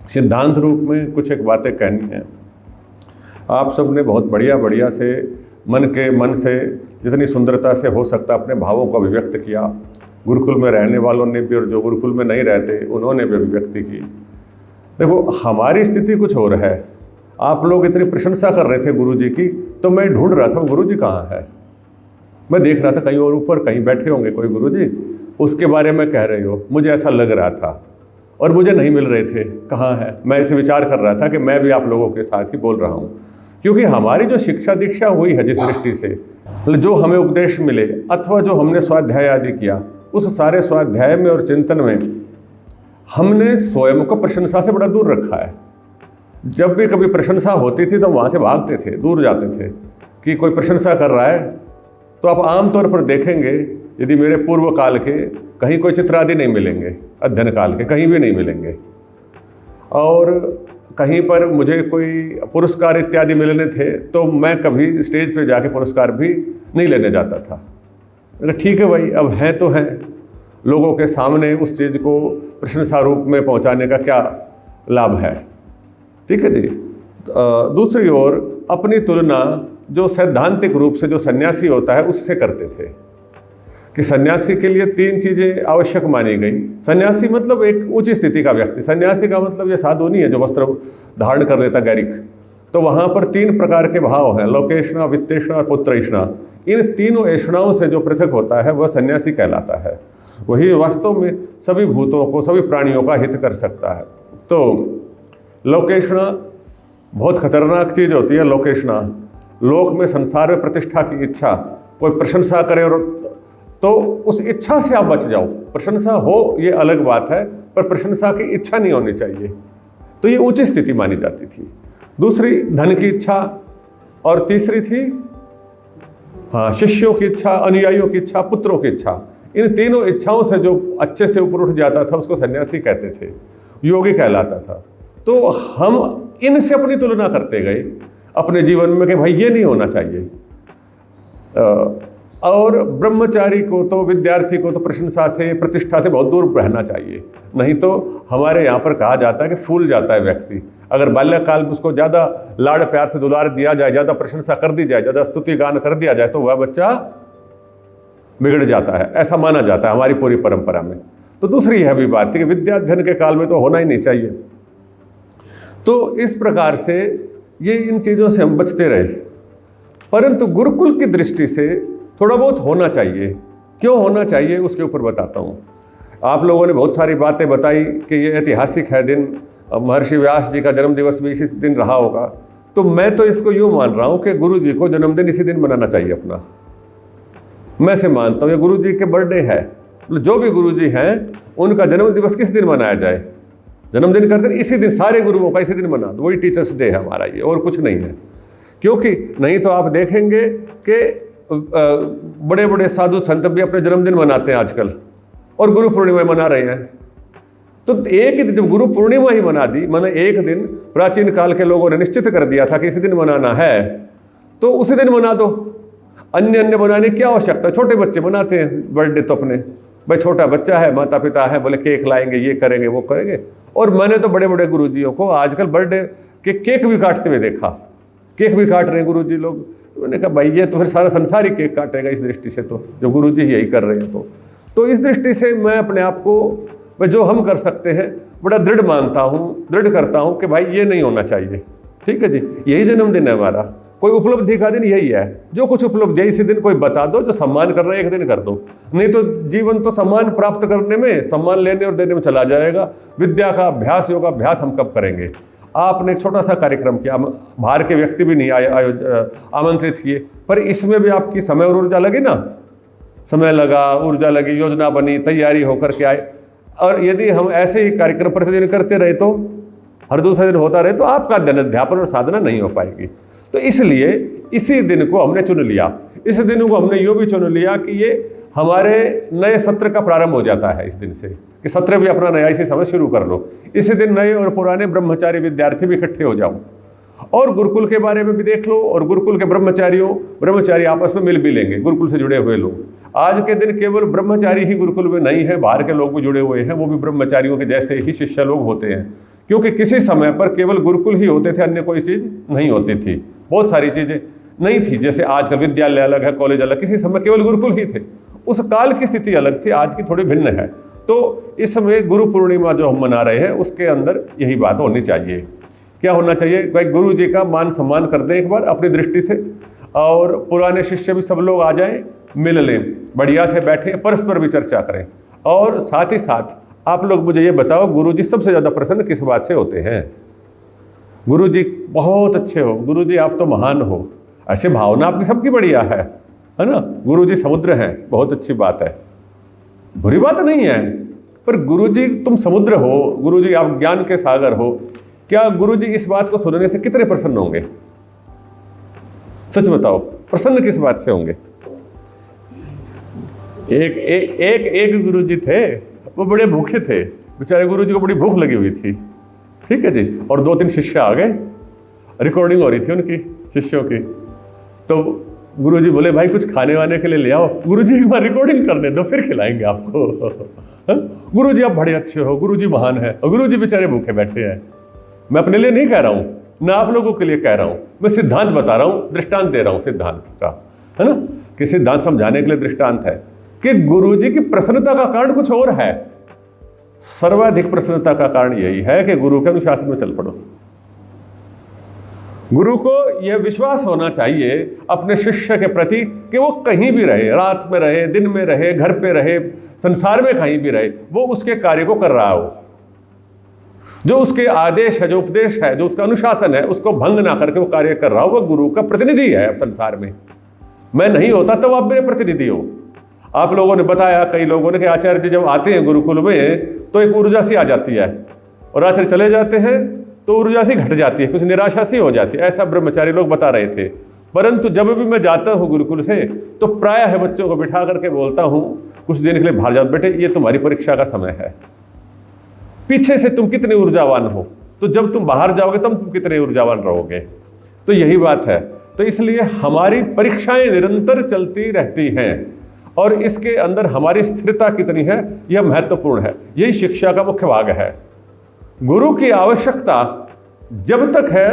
सिद्धांत रूप में कुछ एक बातें कहनी है। आप सब ने बहुत बढ़िया से मन से जितनी सुंदरता से हो सकता अपने भावों को अभिव्यक्त किया। गुरुकुल में रहने वालों ने भी और जो गुरुकुल में नहीं रहते उन्होंने भी अभिव्यक्ति की। देखो, हमारी स्थिति कुछ और है। आप लोग इतनी प्रशंसा कर रहे थे गुरुजी की, तो मैं ढूंढ रहा था गुरुजी कहाँ है। मैं देख रहा था कहीं और ऊपर कहीं बैठे होंगे कोई गुरुजी, उसके बारे में कह रहे हो, मुझे ऐसा लग रहा था और मुझे नहीं मिल रहे थे। कहाँ है? मैं ऐसे विचार कर रहा था कि मैं भी आप लोगों के साथ ही बोल रहा हूँ, क्योंकि हमारी जो शिक्षा दीक्षा हुई है, जिस दृष्टि से जो हमें उपदेश मिले अथवा जो हमने स्वाध्याय आदि किया, उस सारे स्वाध्याय में और चिंतन में हमने स्वयं को प्रशंसा से बड़ा दूर रखा है। जब भी कभी प्रशंसा होती थी तो वहाँ से भागते थे, दूर जाते थे कि कोई प्रशंसा कर रहा है। तो आप आमतौर पर देखेंगे, यदि मेरे पूर्व काल के कहीं कोई चित्र आदि नहीं मिलेंगे, अध्ययन काल के कहीं भी नहीं मिलेंगे, और कहीं पर मुझे कोई पुरस्कार इत्यादि मिलने थे तो मैं कभी स्टेज पे जाके पुरस्कार भी नहीं लेने जाता था। ठीक है भाई, अब हैं तो हैं, लोगों के सामने उस चीज़ को प्रशंसा रूप में पहुंचाने का क्या लाभ है। ठीक है जी। दूसरी ओर अपनी तुलना जो सैद्धांतिक रूप से जो सन्यासी होता है उससे करते थे कि सन्यासी के लिए 3 चीज़ें आवश्यक मानी गई। सन्यासी मतलब एक ऊंची स्थिति का व्यक्ति। सन्यासी का मतलब ये साधु नहीं है जो वस्त्र धारण कर लेता गैरिक। तो वहाँ पर 3 प्रकार के भाव हैं, लोकेशना, वित्तेषणा और पुत्रैषणा। इन तीनों ऐषणाओं से जो पृथक होता है वह सन्यासी कहलाता है। वही वास्तव में सभी भूतों को, सभी प्राणियों का हित कर सकता है। तो लोकेशना बहुत खतरनाक चीज़ होती है। लोकेशना, लोक में संसार में प्रतिष्ठा की इच्छा, कोई प्रशंसा करे और तो उस इच्छा से आप बच जाओ। प्रशंसा हो ये अलग बात है, पर प्रशंसा की इच्छा नहीं होनी चाहिए। तो ये ऊंची स्थिति मानी जाती थी। दूसरी धन की इच्छा, और तीसरी थी शिष्यों की इच्छा, अनुयायियों की इच्छा, पुत्रों की इच्छा। इन तीनों इच्छाओं से जो अच्छे से ऊपर उठ जाता था उसको सन्यासी कहते थे, योगी कहलाता था। तो हम इनसे अपनी तुलना करते गए अपने जीवन में कि भाई ये नहीं होना चाहिए। और ब्रह्मचारी को तो, विद्यार्थी को तो प्रशंसा से, प्रतिष्ठा से बहुत दूर रहना चाहिए। नहीं तो हमारे यहाँ पर कहा जाता है कि फूल जाता है व्यक्ति। अगर बाल्यकाल में उसको ज़्यादा लाड़ प्यार से दुलार दिया जाए, ज़्यादा प्रशंसा कर दी जाए, ज़्यादा स्तुति गान कर दिया जाए, तो वह बच्चा बिगड़ जाता है, ऐसा माना जाता है हमारी पूरी परंपरा में। तो दूसरी यह भी बात थी कि विद्याध्ययन के काल में तो होना ही नहीं चाहिए। तो इस प्रकार से ये इन चीज़ों से हम बचते रहे। परंतु गुरुकुल की दृष्टि से थोड़ा बहुत होना चाहिए। क्यों होना चाहिए उसके ऊपर बताता हूँ। आप लोगों ने बहुत सारी बातें बताई कि ये ऐतिहासिक है दिन, महर्षि व्यास जी का जन्मदिवस भी इसी दिन रहा होगा। तो मैं तो इसको यूँ मान रहा हूँ कि गुरु जी को जन्मदिन इसी दिन मनाना चाहिए अपना। मैं से मानता हूँ ये गुरु जी के बर्थडे है। जो भी गुरु जी हैं उनका जन्मदिवस किस दिन मनाया जाए? जन्मदिन करते इसी दिन, सारे गुरुओं का इसी दिन मना दो। वही टीचर्स डे है हमारा, ये और कुछ नहीं है। क्योंकि नहीं तो आप देखेंगे कि बड़े बड़े साधु संत भी अपने जन्मदिन मनाते हैं आजकल, और गुरु पूर्णिमा मना रहे हैं। तो एक ही दिन, जब गुरु पूर्णिमा ही मना दी, माना एक दिन प्राचीन काल के लोगों ने निश्चित कर दिया था कि इसी दिन मनाना है, तो उसी दिन मना दो। अन्य बनाने की आवश्यकता? छोटे बच्चे मनाते हैं बर्थडे तो अपने, भाई छोटा बच्चा है, माता पिता है, बोले केक लाएंगे, ये करेंगे, वो करेंगे। और मैंने तो बड़े बड़े गुरुजियों को आजकल बर्थडे के केक भी काटते हुए देखा। केक भी काट रहे हैं गुरुजी लोग। मैंने कहा भाई ये तो फिर सारा संसार ही केक काटेगा इस दृष्टि से, तो जो गुरुजी यही कर रहे हैं। तो इस दृष्टि से मैं अपने आप को जो हम कर सकते हैं बड़ा दृढ़ मानता हूँ, दृढ़ करता हूँ कि भाई ये नहीं होना चाहिए। ठीक है जी, यही जन्मदिन है हमारा। कोई उपलब्धि का दिन यही है। जो कुछ उपलब्धि है इसी दिन कोई बता दो, जो सम्मान कर रहे हैं एक दिन कर दो। नहीं तो जीवन तो सम्मान प्राप्त करने में, सम्मान लेने और देने में चला जाएगा। विद्या का अभ्यास, योगाभ्यास हम कब करेंगे? आपने एक छोटा सा कार्यक्रम किया, बाहर के व्यक्ति भी नहीं आमंत्रित किए, पर इसमें भी आपकी समय और ऊर्जा लगी ना, समय लगा, ऊर्जा लगी, योजना बनी, तैयारी होकर के आए। और यदि हम ऐसे ही कार्यक्रम प्रतिदिन करते रहे, तो हर दूसरे दिन होता रहे, तो आपका अध्यापन और साधना नहीं हो पाएगी। तो इसलिए इसी दिन को हमने चुन लिया। इस दिन को हमने यूँ भी चुन लिया कि ये हमारे नए सत्र का प्रारंभ हो जाता है इस दिन से, कि सत्र भी अपना नया इसी समय शुरू कर लो। इसी दिन नए और पुराने ब्रह्मचारी विद्यार्थी भी इकट्ठे हो जाओ, और गुरुकुल के बारे में भी देख लो। और गुरुकुल के ब्रह्मचारी आपस में मिल भी लेंगे, गुरुकुल से जुड़े हुए लोग। आज के दिन केवल ब्रह्मचारी ही गुरुकुल में नहीं है, बाहर के लोग भी जुड़े हुए हैं, वो भी ब्रह्मचारियों के जैसे ही शिष्य लोग होते हैं। क्योंकि किसी समय पर केवल गुरुकुल ही होते थे, अन्य कोई चीज़ नहीं होती थी। बहुत सारी चीज़ें नहीं थी, जैसे आजकल विद्यालय अलग है, कॉलेज अलग, किसी समय केवल गुरुकुल ही थे। उस काल की स्थिति अलग थी, आज की थोड़ी भिन्न है। तो इस समय गुरु पूर्णिमा जो हम मना रहे हैं उसके अंदर यही बात होनी चाहिए। क्या होना चाहिए भाई, गुरु जी का मान सम्मान कर दें एक बार अपनी दृष्टि से, और पुराने शिष्य भी सब लोग आ जाएं, मिल लें, बढ़िया से बैठें, परस्पर भी चर्चा करें। और साथ ही साथ आप लोग मुझे ये बताओ, गुरु जी सबसे ज़्यादा प्रसन्न किस बात से होते हैं? गुरु जी बहुत अच्छे हो, गुरु जी आप तो महान हो, ऐसे भावना आपकी सबकी बढ़िया है ना। गुरु जी समुद्र हैं, बहुत अच्छी बात है, बुरी बात नहीं है। पर गुरु जी तुम समुद्र हो, गुरु जी आप ज्ञान के सागर हो, क्या गुरु जी इस बात को सुनने से कितने प्रसन्न होंगे? सच बताओ, प्रसन्न किस बात से होंगे? एक गुरु जी थे, वो बड़े भूखे थे बेचारे, गुरु जी को बड़ी भूख लगी हुई थी, ठीक है जी, और 2-3 शिष्य आ गए, रिकॉर्डिंग हो रही थी उनकी शिष्यों की। तो गुरु जी बोले भाई कुछ खाने वाने के लिए ले आओ। गुरु जी एक बार रिकॉर्डिंग करने दो, फिर खिलाएंगे आपको। गुरु जी आप बड़े अच्छे हो, गुरु जी महान है, और गुरु जी बेचारे भूखे बैठे हैं। मैं अपने लिए नहीं कह रहा हूँ, ना आप लोगों के लिए कह रहा हूँ, मैं सिद्धांत बता रहा हूँ, दृष्टांत दे रहा हूँ सिद्धांत का, है ना, कि सिद्धांत समझाने के लिए दृष्टांत है कि गुरु जी की प्रसन्नता का कारण कुछ और है। सर्वाधिक प्रसन्नता का कारण यही है कि गुरु के अनुशासन में चल पड़ो। गुरु को यह विश्वास होना चाहिए अपने शिष्य के प्रति कि वो कहीं भी रहे, रात में रहे, दिन में रहे, घर पे रहे, संसार में कहीं भी रहे, वो उसके कार्य को कर रहा हो। जो उसके आदेश है, जो उपदेश है, जो उसका अनुशासन है, उसको भंग ना करके वो कार्य कर रहा हो, वो गुरु का प्रतिनिधि है संसार में। मैं नहीं होता तो आप मेरे प्रतिनिधि हो। आप लोगों ने बताया, कई लोगों ने, कि आचार्य जी जब आते हैं गुरुकुल में तो एक ऊर्जा सी आ जाती है, और आचार्य चले जाते हैं तो ऊर्जा सी घट जाती है, कुछ निराशा सी हो जाती है, ऐसा ब्रह्मचारी लोग बता रहे थे। परंतु जब भी मैं जाता हूँ गुरुकुल से तो प्राय है बच्चों को बिठा करके बोलता हूँ, कुछ दिन के लिए बाहर जाओ बेटे, ये तुम्हारी परीक्षा का समय है, पीछे से तुम कितने ऊर्जावान हो, तो जब तुम बाहर जाओगे तब तुम कितने ऊर्जावान रहोगे। तो यही बात है। तो इसलिए हमारी परीक्षाएं निरंतर चलती रहती हैं, और इसके अंदर हमारी स्थिरता कितनी है यह महत्वपूर्ण है। यही शिक्षा का मुख्य भाग है। गुरु की आवश्यकता जब तक है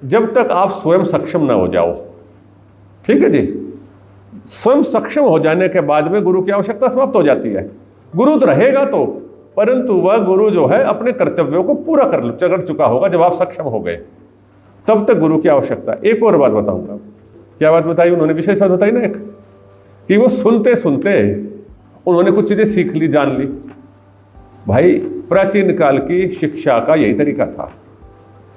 जब तक आप स्वयं सक्षम न हो जाओ, ठीक है जी। स्वयं सक्षम हो जाने के बाद में गुरु की आवश्यकता समाप्त हो जाती है। गुरु तो रहेगा तो, परंतु वह गुरु जो है अपने कर्तव्यों को पूरा कर चुका होगा। जब आप सक्षम हो गए तब तक गुरु की आवश्यकता। एक और बात बताऊंगा। क्या बात बताई उन्होंने? विशेष बात बताई ना एक, कि वो सुनते सुनते उन्होंने कुछ चीजें सीख ली, जान ली। भाई प्राचीन काल की शिक्षा का यही तरीका था।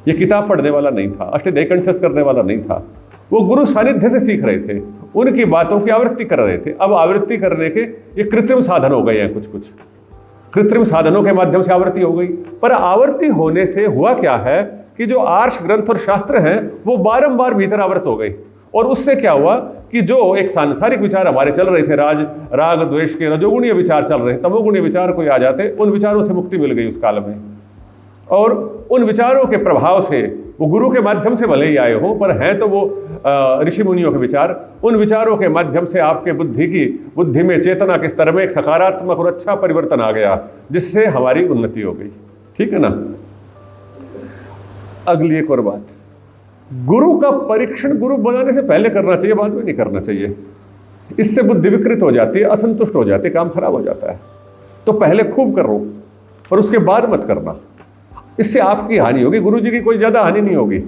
ये किताब पढ़ने वाला नहीं था, अष्टध्यायी कंठस्थ करने वाला नहीं था। वो गुरु सानिध्य से सीख रहे थे, उनकी बातों की आवृत्ति कर रहे थे। अब आवृत्ति करने के ये कृत्रिम साधन हो गए हैं, कुछ कृत्रिम साधनों के माध्यम से आवृत्ति हो गई। पर आवृत्ति होने से हुआ क्या है कि जो आर्ष ग्रंथ और शास्त्र हैं वो बारंबार भीतर आवृत हो गए, और उससे क्या हुआ कि जो एक सांसारिक विचार हमारे चल रहे थे, राग द्वेष के रजोगुणीय विचार चल रहे, तमोगुणीय विचार कोई आ जाते, उन विचारों से मुक्ति मिल गई उस काल में। और उन विचारों के प्रभाव से वो गुरु के माध्यम से भले ही आए हो, पर हैं तो वो ऋषि मुनियों के विचार। उन विचारों के माध्यम से आपके बुद्धि में, चेतना के स्तर में एक सकारात्मक और अच्छा परिवर्तन आ गया, जिससे हमारी उन्नति हो गई। ठीक है ना। अगली एक और बात, गुरु का परीक्षण गुरु बनाने से पहले करना चाहिए, बाद में नहीं करना चाहिए। इससे बुद्धि विकृत हो जाती है, असंतुष्ट हो जाती है, काम खराब हो जाता है। तो पहले खूब करो और उसके बाद मत करना। इससे आपकी हानि होगी, गुरु जी की कोई ज़्यादा हानि नहीं होगी,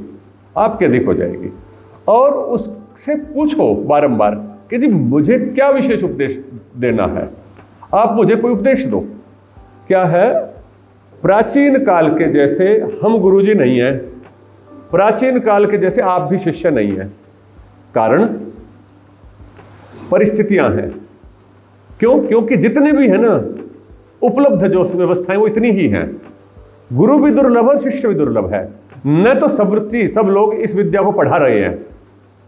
आपकी अधिक हो जाएगी। और उससे पूछो बारंबार कि जी मुझे क्या विशेष उपदेश देना है, आप मुझे कोई उपदेश दो। क्या है? प्राचीन काल के जैसे हम गुरु जी नहीं हैं, प्राचीन काल के जैसे आप भी शिष्य नहीं हैं। कारण परिस्थितियां हैं। क्यों? क्योंकि जितने भी है ना उपलब्ध जो व्यवस्थाएं वो इतनी ही हैं। गुरु भी दुर्लभ है, शिष्य भी दुर्लभ है। न तो सब लोग इस विद्या को पढ़ा रहे हैं।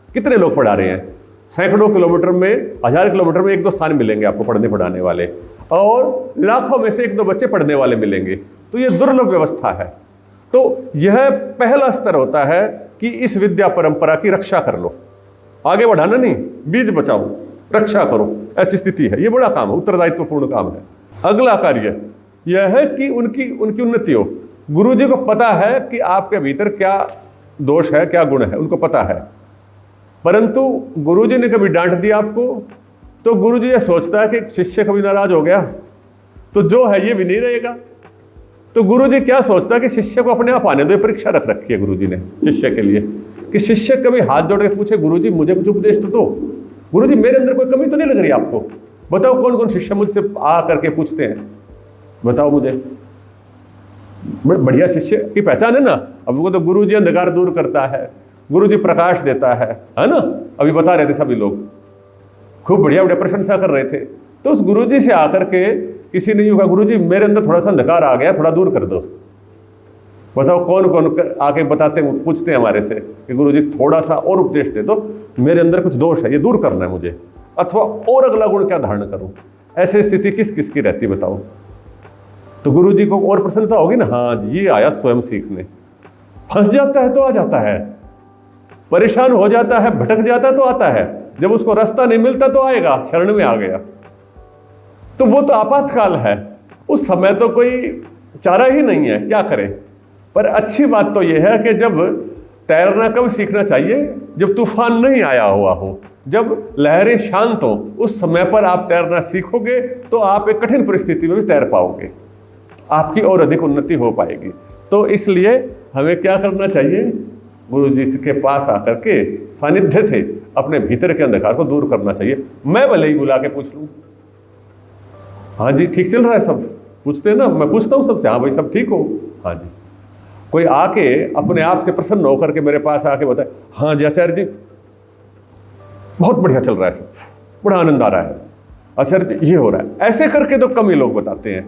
कितने लोग पढ़ा रहे हैं? सैकड़ों किलोमीटर में, 1000 किलोमीटर में 1-2 स्थान मिलेंगे आपको पढ़ने पढ़ाने वाले, और लाखों में से 1-2 बच्चे पढ़ने वाले मिलेंगे। तो ये दुर्लभ व्यवस्था है। तो यह पहला स्तर होता है कि इस विद्या परंपरा की रक्षा कर लो। आगे बढ़ाना नहीं, बीज बचाओ, रक्षा करो, ऐसी स्थिति है। ये बड़ा काम है, उत्तरदायित्वपूर्ण काम है। अगला कार्य यह है कि उनकी उन्नति हो। गुरु जी को पता है कि आपके भीतर क्या दोष है, क्या गुण है, उनको पता है। परंतु गुरु जी ने कभी डांट दिया आपको तो गुरु जी ये सोचता है कि शिष्य कभी नाराज हो गया तो जो है ये भी नहीं रहेगा। तो गुरु जी क्या सोचता है कि शिष्य को अपने आप आने दो। परीक्षा रख रखी है गुरु जी ने शिष्य के लिए कि शिष्य कभी हाथ जोड़ के पूछे, गुरु जी मुझे कुछ उपदेश तो दो, गुरु जी मेरे अंदर कोई कमी तो नहीं लग रही आपको, बताओ कौन कौन शिष्य मुझसे आ करके पूछते हैं, बताओ मुझे। बढ़िया शिष्य की पहचान है ना। अब वो तो गुरु जी अंधकार दूर करता है, गुरु जी प्रकाश देता है ना। अभी बता रहे थे सभी लोग, खूब बढ़िया बढ़िया प्रशंसा कर रहे थे। तो उस गुरु जी से आकर के किसी ने यूँ कहा, गुरु जी मेरे अंदर थोड़ा सा अंधकार आ गया, थोड़ा दूर कर दो। बताओ कौन कौन आके बताते पूछते हैं हमारे से कि गुरु जी थोड़ा सा और उपदेश दे दो, मेरे अंदर कुछ दोष है, ये दूर करना है मुझे, अथवा और अगला गुण क्या धारण करूं। ऐसी स्थिति किस किस की रहती बताओ। तो गुरु जी को और प्रसन्नता होगी ना, हाँ जी ये आया स्वयं सीखने। फंस जाता है तो आ जाता है, परेशान हो जाता है, भटक जाता है तो आता है, जब उसको रास्ता नहीं मिलता तो आएगा, शरण में आ गया। तो वो तो आपातकाल है, उस समय तो कोई चारा ही नहीं है, क्या करे। पर अच्छी बात तो यह है कि जब तैरना कब सीखना चाहिए, जब तूफान नहीं आया हुआ हो, जब लहरें शांत हो, उस समय पर आप तैरना सीखोगे तो आप एक कठिन परिस्थिति में भी तैर पाओगे, आपकी और अधिक उन्नति हो पाएगी। तो इसलिए हमें क्या करना चाहिए, गुरु जी के पास आकर के सानिध्य से अपने भीतर के अंधकार को दूर करना चाहिए। मैं भले ही बुला के पूछ लूँ, हाँ जी ठीक चल रहा है सब, पूछते हैं ना, मैं पूछता हूँ सबसे, हाँ भाई सब ठीक हो, हाँ जी। कोई आके अपने आप से प्रसन्न होकर के मेरे पास आके बताए, हाँ जी आचार्य जी बहुत बढ़िया चल रहा है सब, बड़ा आनंद आ रहा है, आचार्य जी ये हो रहा है। ऐसे करके तो कम ही लोग बताते हैं,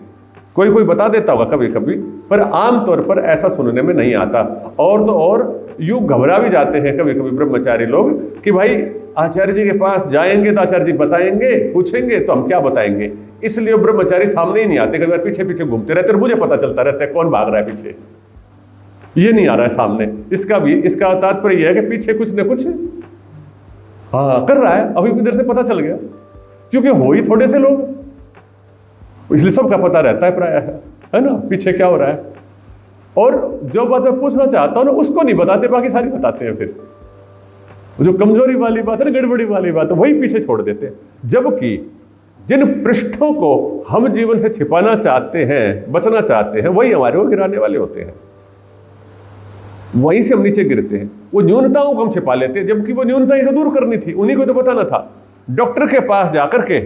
कोई कोई बता देता होगा कभी कभी, पर आमतौर पर ऐसा सुनने में नहीं आता। और तो और यूँ घबरा भी जाते हैं कभी कभी ब्रह्मचारी लोग कि भाई आचार्य जी के पास जाएंगे तो आचार्य जी बताएंगे, पूछेंगे तो हम क्या बताएंगे। इसलिए ब्रह्मचारी सामने ही नहीं आते, कभी पीछे पीछे घूमते रहते और मुझे पता चलता रहता है कौन भाग रहा है पीछे, ये नहीं आ रहा है सामने। इसका तात्पर्य यह है कि पीछे कुछ न कुछ हाँ कर रहा है, अभी इधर से पता चल गया, क्योंकि हो ही थोड़े से लोग, इसलिए सबका पता रहता है प्राय, है ना, पीछे क्या हो रहा है। और जो बात मैं पूछना चाहता हूँ ना उसको नहीं बताते, बाकी सारी बताते हैं। फिर जो कमजोरी वाली बात है ना, गड़बड़ी वाली बात है, वही पीछे छोड़ देते हैं। जबकि जिन पृष्ठों को हम जीवन से छिपाना चाहते हैं, बचना चाहते हैं, वही हमारे को गिराने वाले होते हैं, वहीं से हम नीचे गिरते हैं। वो न्यूनताओं को हम छिपा लेते हैं, जबकि वो न्यूनता ही तो दूर करनी थी, उन्हीं को तो बताना था। डॉक्टर के पास जाकर के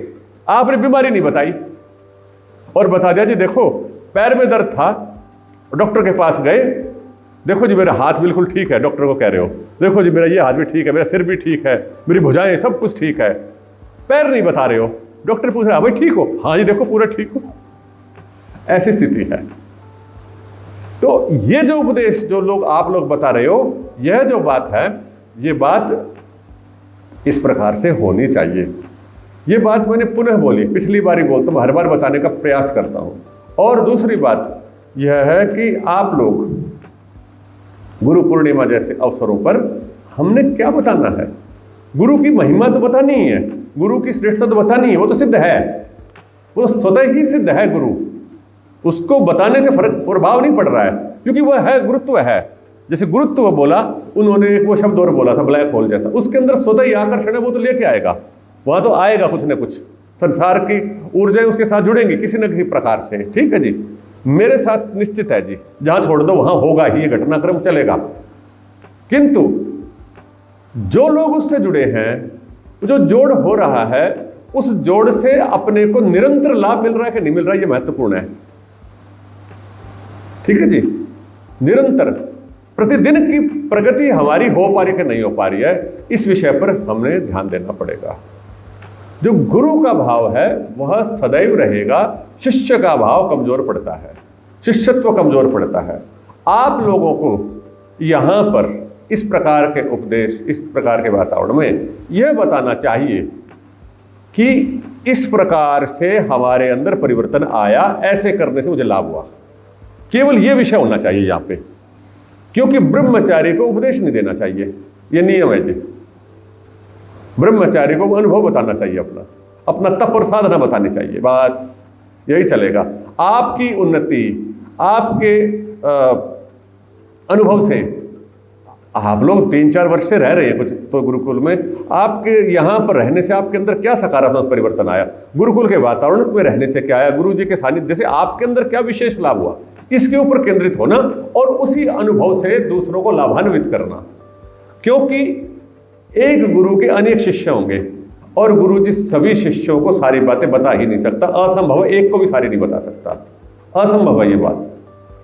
आपने बीमारी नहीं बताई और बता दिया जी देखो पैर में दर्द था, डॉक्टर के पास गए, देखो जी मेरा हाथ बिल्कुल ठीक है, डॉक्टर को कह रहे हो, देखो जी मेरा ये हाथ भी ठीक है, मेरा सिर भी ठीक है, मेरी भुजाएं सब कुछ ठीक है, पैर नहीं बता रहे हो। डॉक्टर पूछ रहा है भाई ठीक हो, हाँ जी देखो पूरा ठीक हो। ऐसी स्थिति है। तो ये जो उपदेश जो लोग आप लोग बता रहे हो, यह जो बात है, ये बात इस प्रकार से होनी चाहिए। ये बात मैंने पुनः बोली, पिछली बार ही बोलता हूँ, हर बार बताने का प्रयास करता हूँ। और दूसरी बात यह है कि आप लोग गुरु पूर्णिमा जैसे अवसरों पर हमने क्या बताना है, गुरु की महिमा तो बतानी ही है, गुरु की श्रेष्ठता तो बतानी है, वो तो सिद्ध है, वो स्वतः ही सिद्ध है गुरु, उसको बताने से फर्क प्रभाव नहीं पड़ रहा है, क्योंकि वह है, गुरुत्व है। जैसे गुरुत्व बोला उन्होंने, एक वो शब्द और बोला था ब्लैक होल जैसा, उसके अंदर स्वतः ही आकर्षण है, वो तो लेके आएगा, वहां तो आएगा कुछ ना कुछ, संसार की ऊर्जाएं उसके साथ जुड़ेंगी किसी न किसी प्रकार से। ठीक है जी, मेरे साथ निश्चित है जी, जहां छोड़ दो वहां होगा ही, ये घटनाक्रम चलेगा। किंतु जो लोग उससे जुड़े हैं, जो जोड़ हो रहा है, उस जोड़ से अपने को निरंतर लाभ मिल रहा है कि नहीं मिल रहा है, ये महत्वपूर्ण है। ठीक है जी, निरंतर प्रतिदिन की प्रगति हमारी हो पा रही है कि नहीं हो पा रही है, इस विषय पर हमने ध्यान देना पड़ेगा। जो गुरु का भाव है वह सदैव रहेगा, शिष्य का भाव कमजोर पड़ता है, शिष्यत्व कमजोर पड़ता है। आप लोगों को यहाँ पर इस प्रकार के उपदेश, इस प्रकार के वातावरण में यह बताना चाहिए कि इस प्रकार से हमारे अंदर परिवर्तन आया, ऐसे करने से मुझे लाभ हुआ। केवल यह विषय होना चाहिए यहाँ पे, क्योंकि ब्रह्मचारी को उपदेश नहीं देना चाहिए, यह नियम है जी। ब्रह्मचारी को अनुभव बताना चाहिए, अपना तप और साधना बतानी चाहिए, बस यही चलेगा। आपकी उन्नति, आपके अनुभव से, आप लोग 3-4 वर्ष से रह रहे हैं कुछ तो गुरुकुल में, आपके यहाँ पर रहने से आपके अंदर क्या सकारात्मक परिवर्तन आया, गुरुकुल के वातावरण में रहने से क्या आया, गुरु जी के सानिध्य से आपके अंदर क्या विशेष लाभ हुआ, इसके ऊपर केंद्रित होना और उसी अनुभव से दूसरों को लाभान्वित करना। क्योंकि एक गुरु के अनेक शिष्य होंगे और गुरु जी सभी शिष्यों को सारी बातें बता ही नहीं सकता, असंभव है, एक को भी सारी नहीं बता सकता, असंभव है ये बात।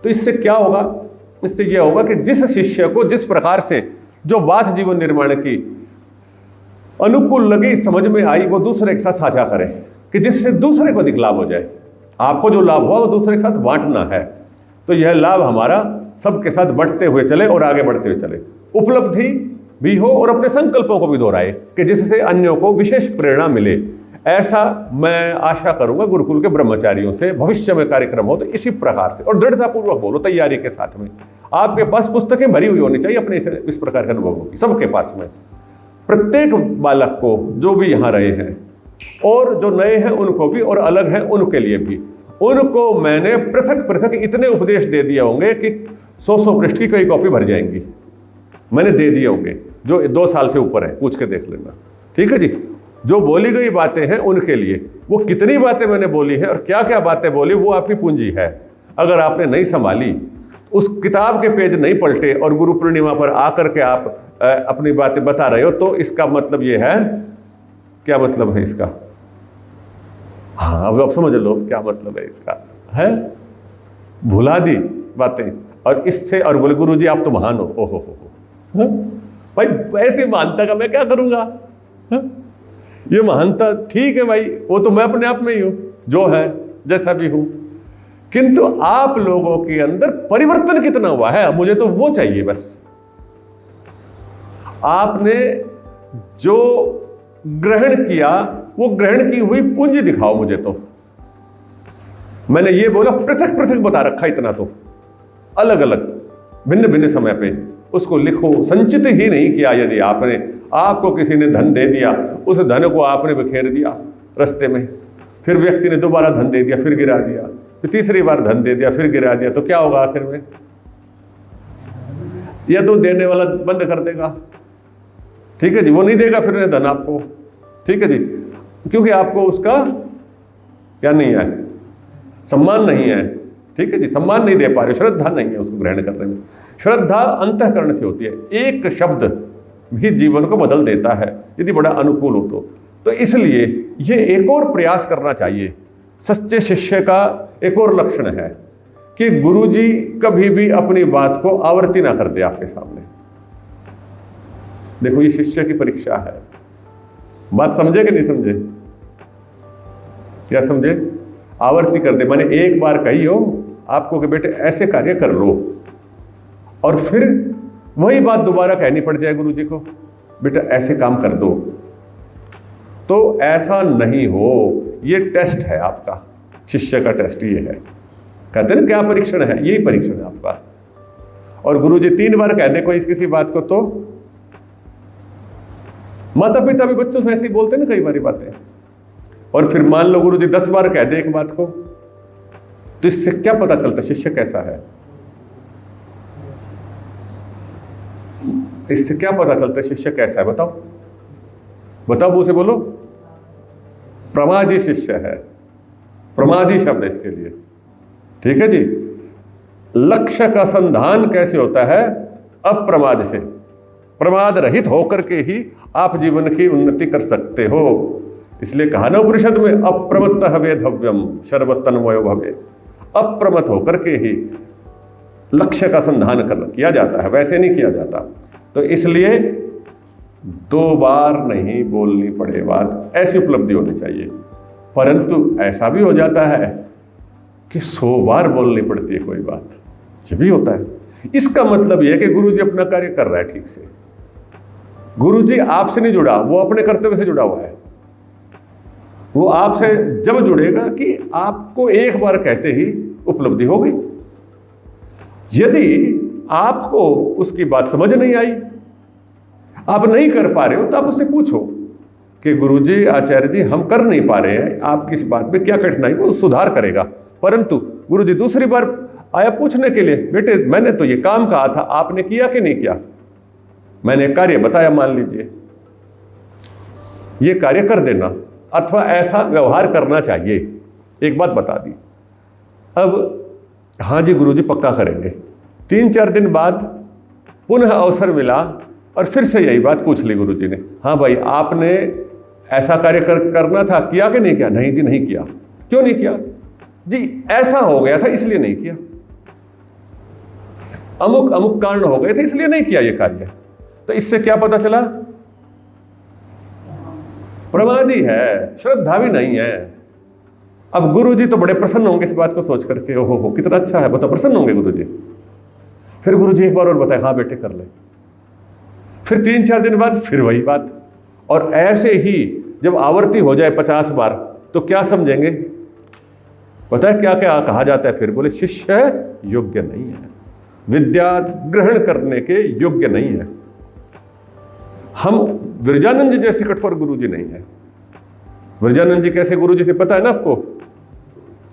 तो इससे क्या होगा, इससे यह होगा कि जिस शिष्य को जिस प्रकार से जो बात जीवन निर्माण की अनुकूल लगी, समझ में आई, वो दूसरे के साथ साझा करे कि जिससे दूसरे को अधिक लाभ हो जाए। आपको जो लाभ हुआ वो दूसरे के साथ बांटना है। तो यह लाभ हमारा सबके साथ बढ़ते हुए चले और आगे बढ़ते हुए चले, उपलब्धि भी हो और अपने संकल्पों को भी दोहराए कि जिससे अन्यों को विशेष प्रेरणा मिले। ऐसा मैं आशा करूंगा गुरुकुल के ब्रह्मचारियों से भविष्य में कार्यक्रम हो तो इसी प्रकार से, और दृढ़तापूर्वक बोलो, तैयारी के साथ में। आपके पास पुस्तकें भरी हुई होनी चाहिए अपने इस प्रकार के अनुभवों की, सबके पास में। प्रत्येक बालक को, जो भी यहाँ रहे हैं और जो नए हैं उनको भी, और अलग हैं उनके लिए भी, उनको मैंने पृथक पृथक इतने उपदेश दे दिए होंगे कि 100 पृष्ठ की कई कॉपी भर जाएंगी, मैंने दे दिए होंगे। जो 2 साल से ऊपर है पूछ के देख लेना, ठीक है जी। जो बोली गई बातें हैं उनके लिए, वो कितनी बातें मैंने बोली हैं और क्या क्या बातें बोली, वो आपकी पूंजी है। अगर आपने नहीं संभाली, उस किताब के पेज नहीं पलटे और गुरु पूर्णिमा पर आकर के आप अपनी बातें बता रहे हो, तो इसका मतलब ये है, क्या मतलब है इसका? हाँ, अब समझ लो क्या मतलब है इसका, है भुला दी बातें। और इससे और बोले गुरु जी आप तो महान हो, ओहो हो भाई, ऐसी महानता का मैं क्या करूंगा? ये महानता ठीक है भाई, वो तो मैं अपने आप में ही हूं, जो है जैसा भी हूं, किंतु आप लोगों के अंदर परिवर्तन कितना हुआ है, मुझे तो वो चाहिए बस। आपने जो ग्रहण किया वो ग्रहण की हुई पूंजी दिखाओ मुझे। तो मैंने ये बोला पृथक पृथक बता रखा, इतना तो अलग अलग भिन्न भिन्न समय पे उसको लिखो। संचित ही नहीं किया। यदि आपको किसी ने धन दे दिया, उस धन को आपने बिखेर दिया रास्ते में, फिर व्यक्ति ने दोबारा धन दे दिया, फिर गिरा दिया, फिर तीसरी बार धन दे दिया, फिर गिरा दिया, तो क्या होगा आखिर में? या तो देने वाला बंद कर देगा, ठीक है जी, वो नहीं देगा फिर धन आपको, ठीक है जी, क्योंकि आपको उसका क्या नहीं है, सम्मान नहीं है, ठीक है जी, सम्मान नहीं दे पा रहे, श्रद्धा नहीं है उसको ग्रहण करने में। श्रद्धा अंतःकरण से होती है, एक शब्द भी जीवन को बदल देता है यदि बड़ा अनुकूल हो तो इसलिए ये एक और प्रयास करना चाहिए। सच्चे शिष्य का एक और लक्षण है कि गुरुजी कभी भी अपनी बात को आवृत्ति ना कर दे आपके सामने। देखो ये शिष्य की परीक्षा है, बात समझे कि नहीं समझे? क्या समझे? आवृत्ति कर दे, मैंने एक बार कही हो आपको कि बेटे ऐसे कार्य कर लो, और फिर वही बात दोबारा कहनी पड़ जाए गुरुजी को, बेटा ऐसे काम कर दो। तो ऐसा नहीं हो, ये टेस्ट है आपका, शिष्य का टेस्ट ये है। कहते हैं क्या परीक्षण है? यही परीक्षण है आपका। और गुरुजी 3 बार कह दे कोई किसी बात को, तो माता पिता भी बच्चों से ऐसे ही बोलते हैं ना कई बारी बातें, और फिर मान लो गुरुजी 10 बार कह दे एक बात को, तो इससे क्या पता चलता शिष्य कैसा है? इससे क्या पता चलता है शिष्य कैसा है? बताओ बताओ, मुझे बोलो। प्रमादी शिष्य है, प्रमादी शब्द है इसके लिए, ठीक है जी। लक्ष्य का संधान कैसे होता है? अप्रमाद से, प्रमाद रहित होकर के ही आप जीवन की उन्नति कर सकते हो। इसलिए कहा ना उपनिषद में, अप्रमत्तः वेधव्यम सर्वतन्वयो भवेत्। अप्रमत होकर के ही लक्ष्य का संधान किया जाता है, वैसे नहीं किया जाता। तो इसलिए 2 बार नहीं बोलनी पड़े बात, ऐसी उपलब्धि होनी चाहिए। परंतु ऐसा भी हो जाता है कि 100 बार बोलनी पड़ती है कोई बात, ये भी होता है। इसका मतलब यह है कि गुरुजी अपना कार्य कर रहा है ठीक से। गुरुजी आपसे नहीं जुड़ा, वो अपने कर्तव्य से जुड़ा हुआ है। वो आपसे जब जुड़ेगा कि आपको एक बार कहते ही उपलब्धि हो गई। यदि आपको उसकी बात समझ नहीं आई, आप नहीं कर पा रहे हो, तो आप उससे पूछो कि गुरुजी, आचार्य जी, हम कर नहीं पा रहे हैं, आप किस बात में क्या कठिनाई, वो सुधार करेगा। परंतु गुरुजी दूसरी बार आया पूछने के लिए, बेटे मैंने तो ये काम कहा था, आपने किया कि नहीं किया? मैंने कार्य बताया, मान लीजिए ये कार्य कर देना, अथवा ऐसा व्यवहार करना चाहिए, एक बात बता दी। अब हाँ जी गुरुजी पक्का करेंगे। 3-4 दिन बाद पुनः अवसर मिला और फिर से यही बात पूछ ली गुरुजी ने, हाँ भाई आपने ऐसा कार्य करना था, किया कि नहीं किया? नहीं जी नहीं किया। क्यों नहीं किया? जी ऐसा हो गया था इसलिए नहीं किया, अमुक अमुक कारण हो गए थे इसलिए नहीं किया ये कार्य। तो इससे क्या पता चला? प्रमादी है, श्रद्धा भी नहीं है। अब गुरुजी तो बड़े प्रसन्न होंगे इस बात को सोच करके, ओहो हो कितना अच्छा है, बताओ प्रसन्न होंगे गुरुजी। फिर गुरुजी एक बार और बताए, हाँ बेटे कर ले। फिर 3-4 दिन बाद फिर वही बात, और ऐसे ही जब आवर्ती हो जाए 50 बार तो क्या समझेंगे? पता है क्या क्या कहा जाता है? फिर बोले शिष्य योग्य नहीं है, विद्या ग्रहण करने के योग्य नहीं है। हम विरजानंद जी जैसे कठोर गुरुजी नहीं है। विरजानंद जी कैसे गुरुजी थे पता है ना आपको?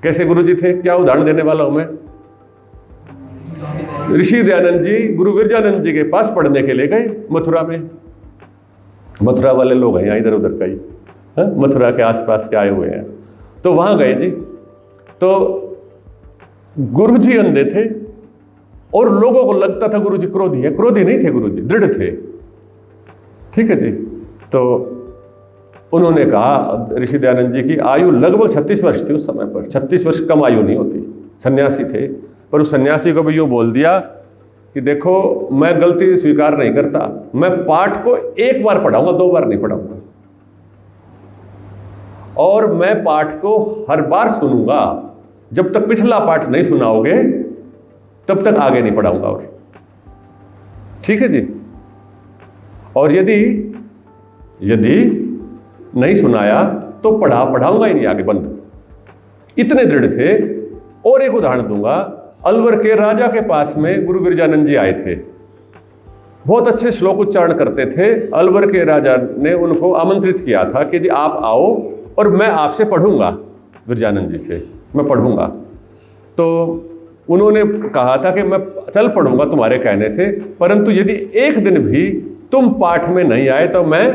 कैसे गुरुजी थे? क्या उदाहरण देने वाला हूं मैं। ऋषि दयानंद जी गुरु विरजानंद जी के पास पढ़ने के लिए गए मथुरा में। मथुरा वाले लोग हैं यहाँ इधर उधर का ही, मथुरा के आसपास के आए हुए हैं। तो वहां गए जी, तो गुरुजी अंधे थे और लोगों को लगता था गुरुजी क्रोधी है। क्रोधी नहीं थे गुरुजी, दृढ़ थे। ठीक है जी। तो उन्होंने कहा, ऋषि दयानंद जी की आयु लगभग 36 वर्ष थी उस समय पर। 36 वर्ष कम आयु नहीं होती, सन्यासी थे। पर उस सन्यासी को भी यूँ बोल दिया कि देखो मैं गलती स्वीकार नहीं करता, मैं पाठ को 1 बार पढ़ाऊंगा, 2 बार नहीं पढ़ाऊंगा, और मैं पाठ को हर बार सुनूंगा। जब तक पिछला पाठ नहीं सुनाओगे तब तक आगे नहीं पढ़ाऊंगा। और ठीक है जी। और यदि नहीं सुनाया तो पढ़ाऊंगा ही नहीं, आगे बंद। इतने दृढ़ थे। और एक उदाहरण दूंगा, अलवर के राजा के पास में गुरु विरजानंद जी आए थे। बहुत अच्छे श्लोक उच्चारण करते थे। अलवर के राजा ने उनको आमंत्रित किया था कि जी आप आओ और मैं आपसे पढ़ूंगा, विरजानंद जी से मैं पढ़ूंगा। तो उन्होंने कहा था कि मैं चल पढ़ूंगा तुम्हारे कहने से, परंतु यदि एक दिन भी तुम पाठ में नहीं आए तो मैं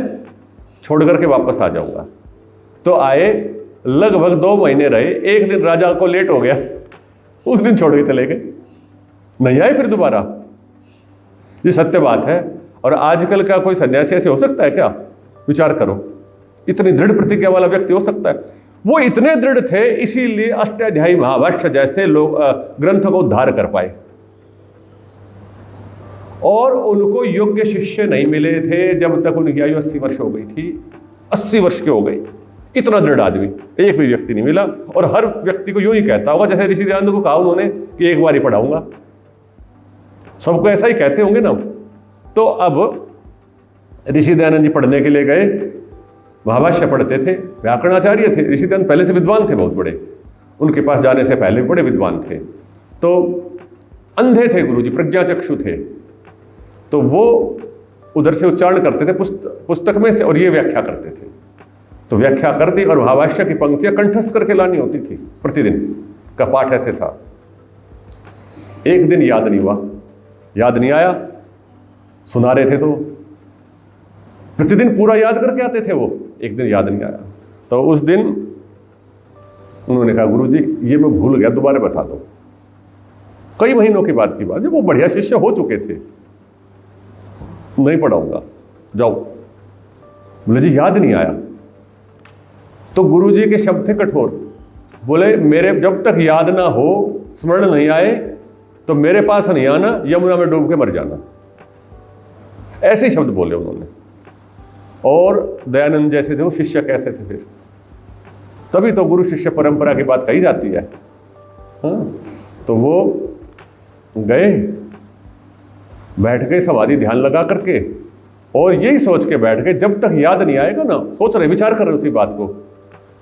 छोड़ करके वापस आ जाऊंगा। तो आए, लगभग 2 महीने रहे। एक दिन राजा को लेट हो गया, उस दिन छोड़ के चले गए, नहीं आए फिर दोबारा। ये सत्य बात है। और आजकल का कोई सन्यासी ऐसे हो सकता है क्या? विचार करो, इतनी दृढ़ प्रतिज्ञा वाला व्यक्ति हो सकता है? वो इतने दृढ़ थे, इसीलिए अष्टाध्यायी महाभाष्य जैसे लोग ग्रंथ को उद्धार कर पाए। और उनको योग्य शिष्य नहीं मिले थे जब तक उनकी आयु 80 वर्ष हो गई थी। 80 वर्ष के हो गई, इतना दृढ़ आदमी एक भी व्यक्ति नहीं मिला। और हर व्यक्ति को यूं ही कहता होगा जैसे ऋषि दयानंद को कहा उन्होंने कि 1 बार ही पढ़ाऊंगा। सबको ऐसा ही कहते होंगे ना। तो अब ऋषि दयानंद जी पढ़ने के लिए गए, महाभाष्य पढ़ते थे, व्याकरणाचार्य थे। ऋषि दयानंद पहले से विद्वान थे, बहुत बड़े, उनके पास जाने से पहले बड़े विद्वान थे। तो अंधे थे गुरुजी, प्रज्ञाचक्षु थे। तो वो उधर से उच्चारण करते थे पुस्तक में से, और ये व्याख्या करते थे। तो व्याख्या कर दी और महाभाष्य की पंक्तियां कंठस्थ करके लानी होती थी। प्रतिदिन का पाठ ऐसे था। एक दिन याद नहीं हुआ, याद नहीं आया, सुना रहे थे तो प्रतिदिन पूरा याद करके आते थे वो। एक दिन याद नहीं आया, तो उस दिन उन्होंने कहा गुरुजी ये मैं भूल गया, दोबारा बता दो। कई महीनों के बाद की बात, जब वो बढ़िया शिष्य हो चुके थे। नहीं पढ़ाऊंगा, जाओ। बोले जी याद नहीं आया। तो गुरुजी के शब्द थे कठोर। बोले मेरे जब तक याद ना हो, स्मरण नहीं आए, तो मेरे पास नहीं आना, यमुना में डूब के मर जाना। ऐसे शब्द बोले उन्होंने। और दयानंद जैसे थे वो शिष्य कैसे थे फिर? तभी तो गुरु शिष्य परंपरा की बात कही जाती है। हाँ, तो वो गए, बैठ गए समाधि ध्यान लगा करके, और यही सोच के बैठ गए जब तक याद नहीं आएगा ना, सोच रहे, विचार कर रहे उसी बात को,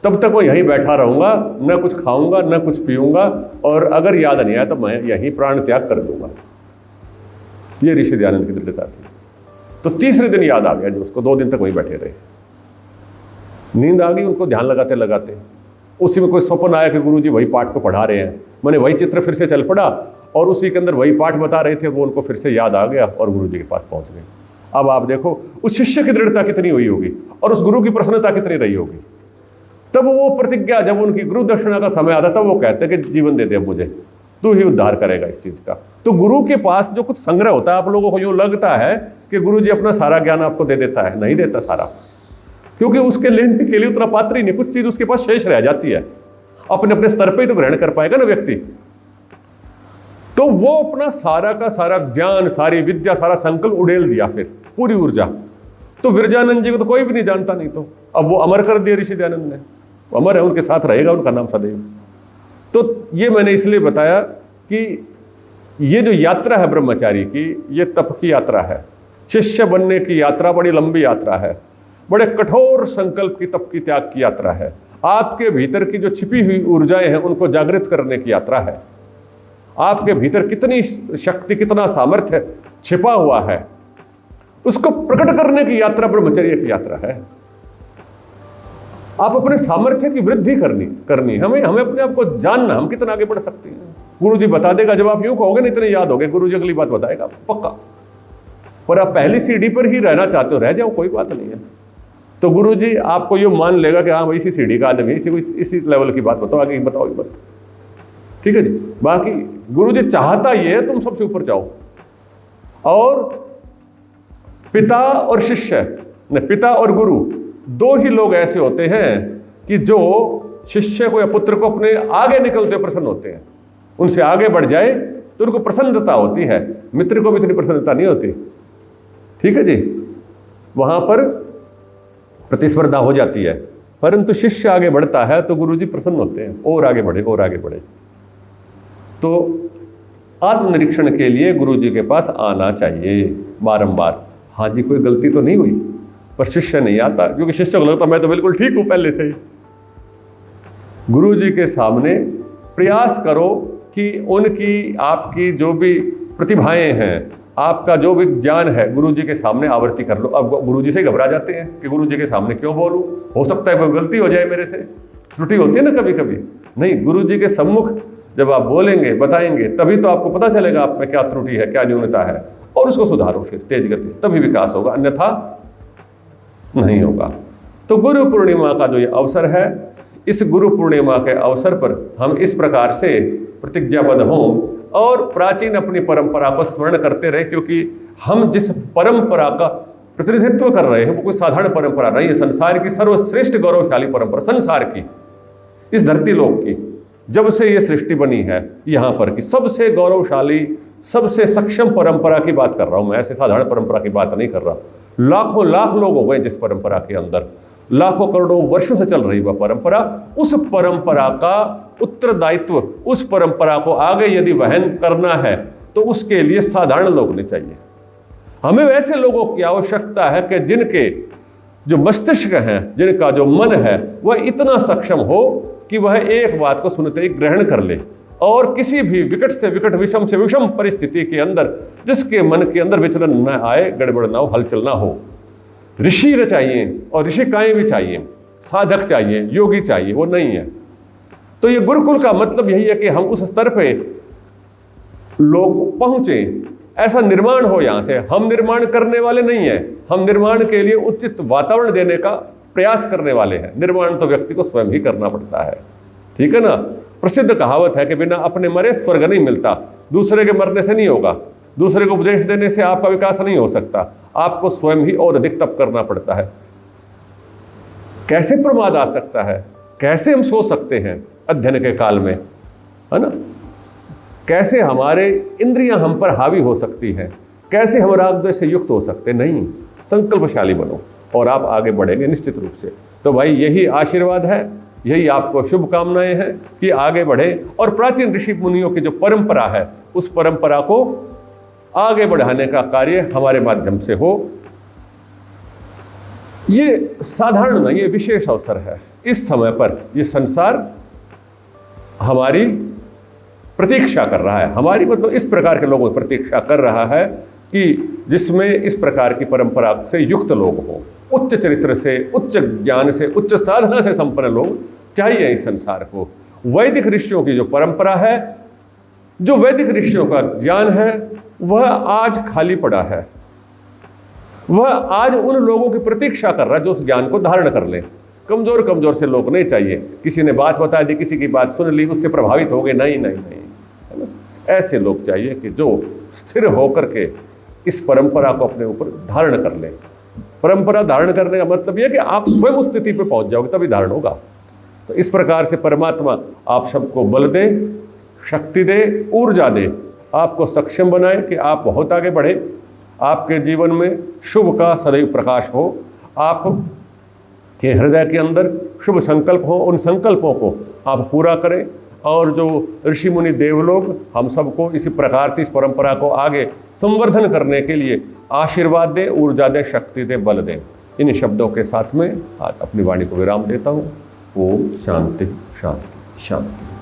तब तक मैं यहीं बैठा रहूंगा, न कुछ खाऊंगा न कुछ पीऊंगा, और अगर याद नहीं आया तो मैं यहीं प्राण त्याग कर दूंगा। ये ऋषि दयानंद की दृढ़ता थी। तो तीसरे दिन याद आ गया जो उसको, 2 दिन तक वहीं बैठे रहे। नींद आ गई उनको ध्यान लगाते लगाते। उसी में कोई स्वप्न आया कि गुरुजी वही पाठ को पढ़ा रहे हैं। मैंने वही चित्र फिर से चल पड़ा और उसी के अंदर वही पाठ बता रहे थे, वो उनको फिर से याद आ गया और गुरु जी के पास पहुंच गए। अब आप देखो उस शिष्य की दृढ़ता कितनी हुई होगी और उस गुरु की प्रसन्नता कितनी रही होगी। तब वो प्रतिज्ञा, जब उनकी गुरु दक्षिणा का समय आता तब वो कहते हैं कि जीवन दे दे मुझे, तू ही उद्धार करेगा इस चीज का। तो गुरु के पास जो कुछ संग्रह होता है, आप लोगों को यूं लगता है कि गुरु जी अपना सारा ज्ञान आपको दे देता है, नहीं देता सारा, क्योंकि उसके लेने के लिए उतना पात्र ही नहीं, कुछ चीज उसके पास शेष रह जाती है, अपने अपने स्तर पे ही तो ग्रहण कर पाएगा ना व्यक्ति। तो वो अपना सारा का सारा ज्ञान, सारी विद्या, सारा संकल्प उड़ेल दिया, फिर पूरी ऊर्जा। तो विरजानंद जी को तो कोई भी नहीं जानता, नहीं तो अब वो अमर कर दिया ऋषि दयानंद ने, अमर है, उनके साथ रहेगा उनका नाम सदैव। तो ये मैंने इसलिए बताया कि ये जो यात्रा है ब्रह्मचारी की, ये तप की यात्रा है, शिष्य बनने की यात्रा बड़ी लंबी यात्रा है, बड़े कठोर संकल्प की, तप की, त्याग की यात्रा है। आपके भीतर की जो छिपी हुई ऊर्जाएं हैं उनको जागृत करने की यात्रा है। आपके भीतर कितनी शक्ति, कितना सामर्थ्य छिपा हुआ है, उसको प्रकट करने की यात्रा ब्रह्मचर्य की यात्रा है। आप अपने सामर्थ्य की वृद्धि करनी हमें अपने आप को जानना, हम कितना आगे बढ़ सकते हैं। गुरु जी बता देगा, जब आप यूं कहोगे ना इतने याद होगे, गुरु जी अगली बात बताएगा पक्का। पर आप पहली सीढ़ी पर ही रहना चाहते हो, रह जाओ, कोई बात नहीं है। तो गुरु जी आपको ये मान लेगा कि हाँ इसी सीढ़ी का आदमी, इसी लेवल की बात बताओ, आगे बताओ ये बात, ठीक है जी। बाकी गुरु जी चाहता ये है तुम सबसे ऊपर जाओ। और पिता और शिष्य, पिता और गुरु, दो ही लोग ऐसे होते हैं कि जो शिष्य को या पुत्र को अपने आगे निकलते प्रसन्न होते हैं, उनसे आगे बढ़ जाए तो उनको प्रसन्नता होती है। मित्र को भी इतनी प्रसन्नता नहीं होती, ठीक है जी, वहां पर प्रतिस्पर्धा हो जाती है। परंतु शिष्य आगे बढ़ता है तो गुरु जी प्रसन्न होते हैं, और आगे बढ़े और आगे बढ़े। तो आत्मनिरीक्षण के लिए गुरु जी के पास आना चाहिए बारंबार। हाँ जी, कोई गलती तो नहीं हुई, पर शिष्य नहीं आता, क्योंकि शिष्य को लगता मैं तो बिल्कुल ठीक हूं पहले से ही। गुरु जी के सामने प्रयास करो कि उनकी, आपकी जो भी प्रतिभाएं हैं, आपका जो भी ज्ञान है, गुरु जी के सामने आवर्ती कर लो। अब गुरु जी से घबरा जाते हैं कि गुरु जी के सामने क्यों बोलूं, हो सकता है कोई गलती हो जाए, मेरे से त्रुटि होती है ना कभी कभी। नहीं, गुरु जी के सम्मुख जब आप बोलेंगे, बताएंगे, तभी तो आपको पता चलेगा आप में क्या त्रुटि है, क्या न्यूनता है, और उसको सुधारो फिर तेज गति से, तभी विकास होगा, अन्यथा नहीं होगा। तो गुरु पूर्णिमा का जो ये अवसर है, इस गुरु पूर्णिमा के अवसर पर हम इस प्रकार से प्रतिज्ञाबद्ध हों और प्राचीन अपनी परंपरा को स्मरण करते रहे, क्योंकि हम जिस परंपरा का प्रतिनिधित्व कर रहे हैं वो कोई साधारण परंपरा नहीं है। संसार की सर्वश्रेष्ठ गौरवशाली परंपरा, संसार की, इस धरती लोक की, जब से ये सृष्टि बनी है यहाँ पर की सबसे गौरवशाली, सबसे सक्षम परंपरा की बात कर रहा हूँ मैं, ऐसे साधारण परंपरा की बात नहीं कर रहा। लाखों लाख लोग हो गए जिस परंपरा के अंदर, लाखों करोड़ों वर्षों से चल रही वह परंपरा, उस परंपरा का उत्तरदायित्व, उस परंपरा को आगे यदि वहन करना है तो उसके लिए साधारण लोग नहीं चाहिए। हमें वैसे लोगों की आवश्यकता है कि जिनके जो मस्तिष्क हैं, जिनका जो मन है वह इतना सक्षम हो कि वह एक बात को सुनते ही ग्रहण कर ले, और किसी भी विकट से विकट, विषम से विषम परिस्थिति के अंदर जिसके मन के अंदर विचलन न आए, गड़बड़ ना हो, हलचल ना हो। ऋषि चाहिए और ऋषिकाएं भी चाहिए, साधक चाहिए, योगी चाहिए, वो नहीं है। तो ये गुरुकुल का मतलब यही है कि हम उस स्तर पे लोग पहुंचे, ऐसा निर्माण हो। यहाँ से हम निर्माण करने वाले नहीं हैं, हम निर्माण के लिए उचित वातावरण देने का प्रयास करने वाले हैं। निर्माण तो व्यक्ति को स्वयं ही करना पड़ता है, ठीक है ना। प्रसिद्ध कहावत है कि बिना अपने मरे स्वर्ग नहीं मिलता, दूसरे के मरने से नहीं होगा, दूसरे को उपदेश देने से आपका विकास नहीं हो सकता, आपको स्वयं ही और अधिक तप करना पड़ता है। कैसे प्रमाद आ सकता है, कैसे हम सो सकते हैं अध्ययन के काल में, है ना, कैसे हमारे इंद्रियां हम पर हावी हो सकती हैं, कैसे हम राग द्वेष से युक्त हो सकते। नहीं, संकल्पशाली बनो और आप आगे बढ़ेंगे निश्चित रूप से। तो भाई यही आशीर्वाद है, यही आपको शुभकामनाएं हैं कि आगे बढ़े और प्राचीन ऋषि मुनियों की जो परंपरा है उस परंपरा को आगे बढ़ाने का कार्य हमारे माध्यम से हो। ये साधारण ना, ये विशेष अवसर है। इस समय पर ये संसार हमारी प्रतीक्षा कर रहा है, हमारी मतलब इस प्रकार के लोगों की प्रतीक्षा कर रहा है कि जिसमें इस प्रकार की परंपरा से युक्त लोग हों, उच्च चरित्र से, उच्च ज्ञान से, उच्च साधना से संपन्न लोग चाहिए इस संसार को। वैदिक ऋषियों की जो परंपरा है जो वैदिक ऋषियों का ज्ञान है वह आज खाली पड़ा है। वह आज उन लोगों की प्रतीक्षा कर रहा है जो उस ज्ञान को धारण कर ले। कमजोर कमजोर से लोग नहीं चाहिए, किसी ने बात बता दी, किसी की बात सुन ली, उससे प्रभावित हो गए, नहीं नहीं नहीं, है ना। ऐसे लोग चाहिए कि जो स्थिर होकर के इस परंपरा को अपने ऊपर धारण कर ले। परंपरा धारण करने का मतलब यह कि आप स्वयं उस स्थिति पे पहुंच जाओगे तभी धारण होगा। तो इस प्रकार से परमात्मा आप सबको बल दे, शक्ति दे, ऊर्जा दे, आपको सक्षम बनाए कि आप बहुत आगे बढ़े, आपके जीवन में शुभ का सदैव प्रकाश हो, आप के हृदय के अंदर शुभ संकल्प हो, उन संकल्पों को आप पूरा करें। और जो ऋषि मुनि देवलोग हम सबको इसी प्रकार से इस परंपरा को आगे संवर्धन करने के लिए आशीर्वाद दें, ऊर्जा दें, शक्ति दें, बल दें। इन शब्दों के साथ में आज अपनी वाणी को विराम देता हूँ। ओम शांति शांति शांति।